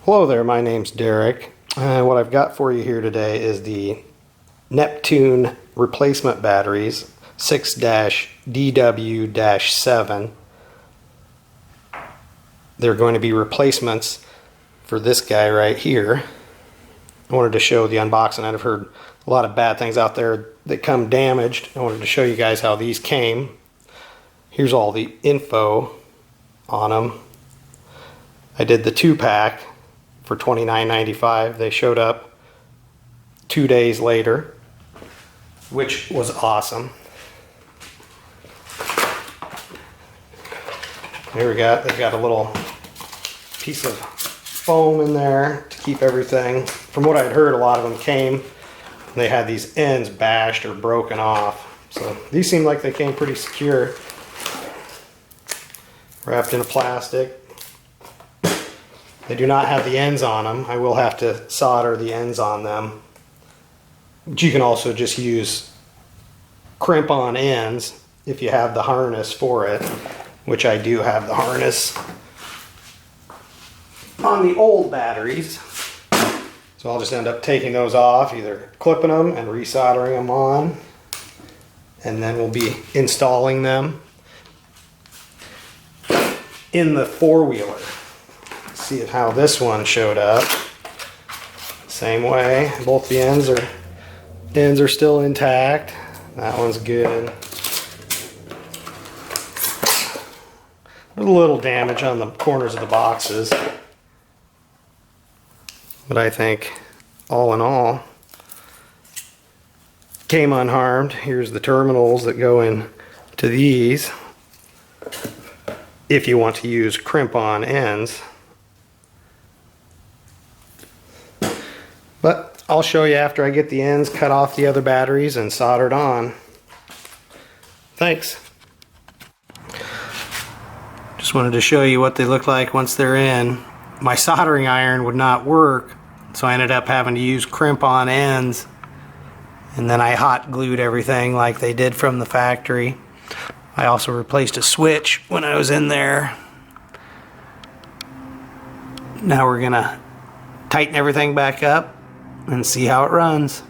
Hello there, my name's Derek. What I've got for you here today is the Neptune replacement batteries 6-DW-7. They're going to be replacements for this guy right here. I wanted to show the unboxing. I've heard a lot of bad things out there that come damaged. I wanted to show you guys how these came. Here's all the info on them. I did the 2-pack for $29.95. They showed up 2 days later, which was awesome. Here they've got a little piece of foam in there to keep everything. From what I'd heard, a lot of them came, they had these ends bashed or broken off. So these seem like they came pretty secure. Wrapped in a plastic. They do not have the ends on them. I will have to solder the ends on them. But you can also just use crimp-on ends if you have the harness for it, which I do have the harness on the old batteries. So I'll just end up taking those off, either clipping them and resoldering them on, and then we'll be installing them in the four-wheeler. See how this one showed up. Same way, both the ends are still intact. That one's good. There's a little damage on the corners of the boxes, but I think all in all came unharmed. Here's the terminals that go in to these if you want to use crimp-on ends. But I'll show you after I get the ends cut off the other batteries and soldered on. Thanks. Just wanted to show you what they look like once they're in. My soldering iron would not work, so I ended up having to use crimp-on ends, and then I hot glued everything like they did from the factory. I also replaced a switch when I was in there. Now we're gonna tighten everything back up and see how it runs.